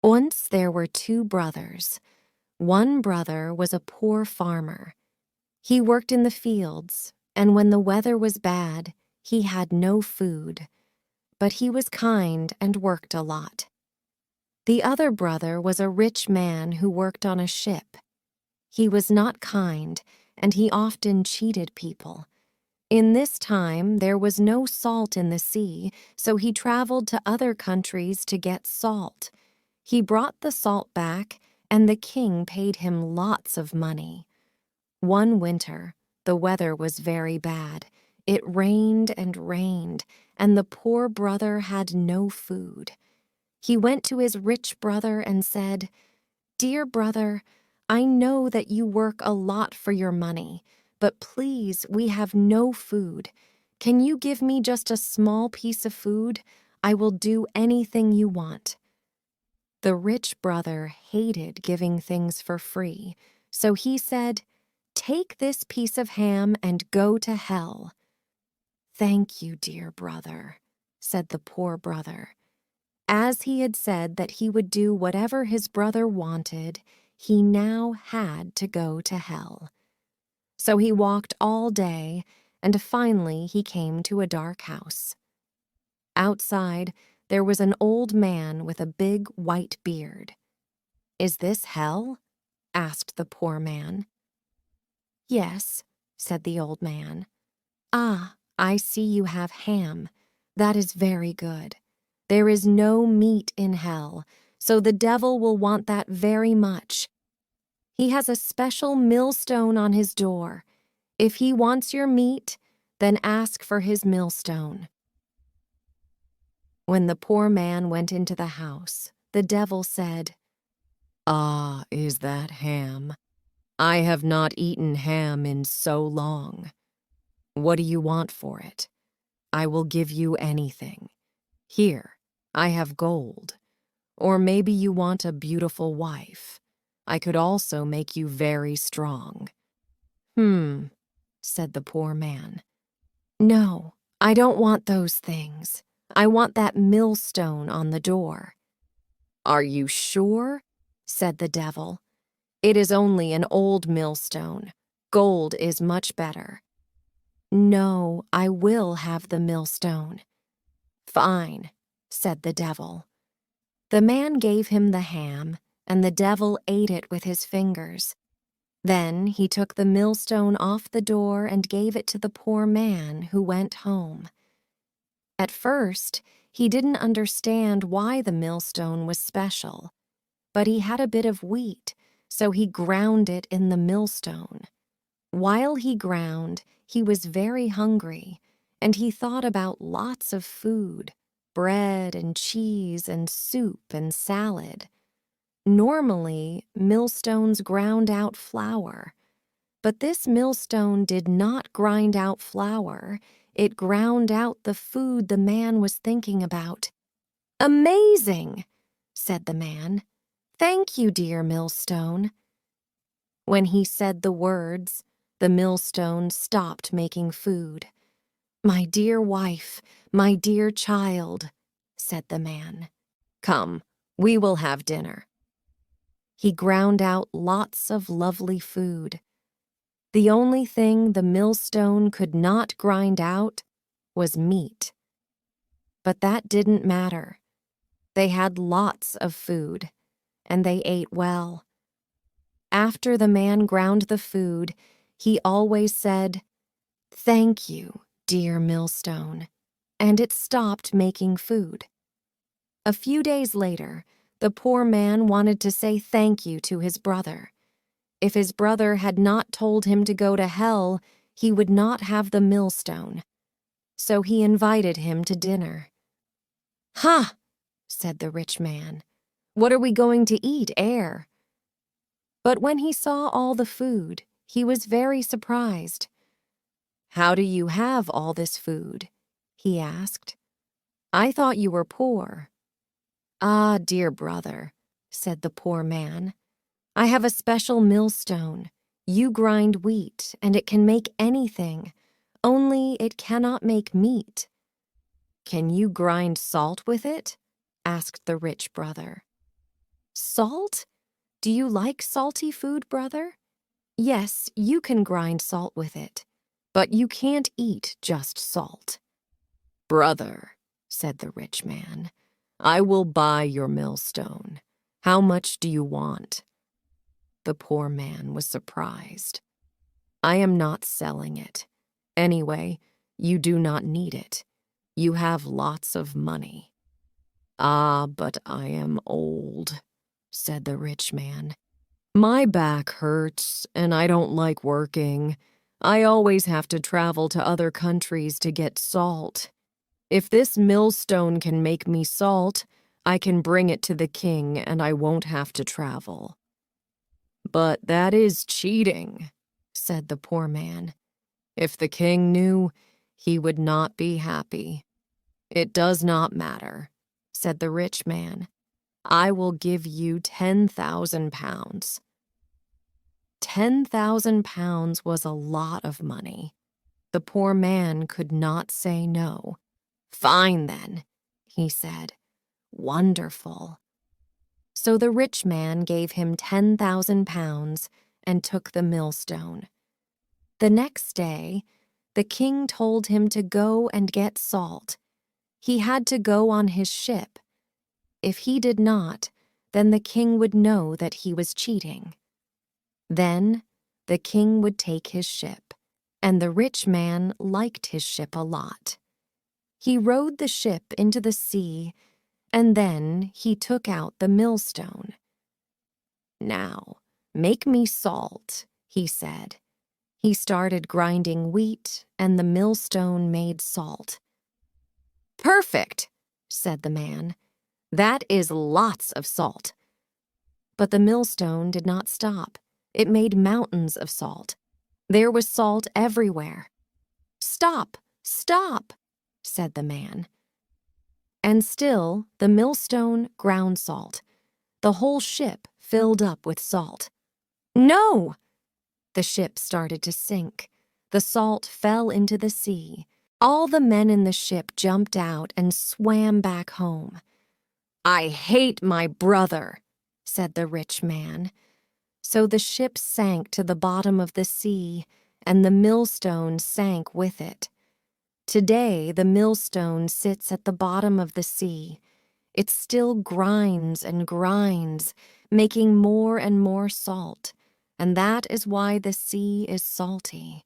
Once there were two brothers. One brother was a poor farmer. He worked in the fields, and when the weather was bad, he had no food. But he was kind and worked a lot. The other brother was a rich man who worked on a ship. He was not kind, and he often cheated people. In this time, there was no salt in the sea, so he traveled to other countries to get salt. He brought the salt back, and the king paid him lots of money. One winter, the weather was very bad. It rained, and the poor brother had no food. He went to his rich brother and said, "Dear brother, I know that you work a lot for your money, but please, we have no food. Can you give me just a small piece of food? I will do anything you want." The rich brother hated giving things for free, so he said, "Take this piece of ham and go to hell." "Thank you, dear brother," said the poor brother. As he had said that he would do whatever his brother wanted, he now had to go to hell. So he walked all day, and finally he came to a dark house. Outside, there was an old man with a big white beard. "Is this hell?" asked the poor man. "Yes," said the old man. "Ah, I see you have ham. That is very good. There is no meat in hell, so the devil will want that very much. He has a special millstone on his door. If he wants your meat, then ask for his millstone." When the poor man went into the house, the devil said, "Ah, is that ham? I have not eaten ham in so long. What do you want for it? I will give you anything. Here, I have gold. Or maybe you want a beautiful wife. I could also make you very strong." Said the poor man. "No, I don't want those things. I want that millstone on the door." "Are you sure?" said the devil. "It is only an old millstone. Gold is much better." "No, I will have the millstone." "Fine," said the devil. The man gave him the ham, and the devil ate it with his fingers. Then he took the millstone off the door and gave it to the poor man, who went home. At first, he didn't understand why the millstone was special, but he had a bit of wheat, so he ground it in the millstone. While he ground, he was very hungry, and he thought about lots of food, bread and cheese and soup and salad. Normally, millstones ground out flour, but this millstone did not grind out flour. It ground out the food the man was thinking about. "Amazing!" said the man. "Thank you, dear millstone." When he said the words, the millstone stopped making food. "My dear wife, my dear child," said the man. "Come, we will have dinner." He ground out lots of lovely food. The only thing the millstone could not grind out was meat. But that didn't matter. They had lots of food, and they ate well. After the man ground the food, he always said, "Thank you, dear millstone," and it stopped making food. A few days later, the poor man wanted to say thank you to his brother. If his brother had not told him to go to hell, he would not have the millstone. So he invited him to dinner. "Ha!" said the rich man. "What are we going to eat, air?" But when he saw all the food, he was very surprised. "How do you have all this food?" he asked. "I thought you were poor." "Ah, dear brother," said the poor man, "I have a special millstone. You grind wheat, and it can make anything, only it cannot make meat." "Can you grind salt with it?" asked the rich brother. Salt? Do you like salty food, brother? Yes, you can grind salt with it, but you can't eat just salt. Brother, said the rich man, I will buy your millstone. How much do you want? The poor man was surprised. I am not selling it. Anyway, you do not need it. You have lots of money. Ah, but I am old, said the rich man. My back hurts, and I don't like working. I always have to travel to other countries to get salt. If this millstone can make me salt, I can bring it to the king and I won't have to travel. But that is cheating, said the poor man. If the king knew, he would not be happy. It does not matter, said the rich man. I will give you 10,000 pounds. 10,000 pounds was a lot of money. The poor man could not say no. Fine, then, he said. Wonderful. So the rich man gave him 10,000 pounds and took the millstone. The next day, the king told him to go and get salt. He had to go on his ship. If he did not, then the king would know that he was cheating. Then the king would take his ship, and the rich man liked his ship a lot. He rowed the ship into the sea, and then he took out the millstone. Now, make me salt, he said. He started grinding wheat, and the millstone made salt. Perfect, said the man. That is lots of salt. But the millstone did not stop. It made mountains of salt. There was salt everywhere. Stop, stop, said the man. And still the millstone ground salt. The whole ship filled up with salt. No! The ship started to sink. The salt fell into the sea. All the men in the ship jumped out and swam back home. I hate my brother, said the rich man. So the ship sank to the bottom of the sea, and the millstone sank with it. Today, the millstone sits at the bottom of the sea. It still grinds and grinds, making more and more salt, and that is why the sea is salty.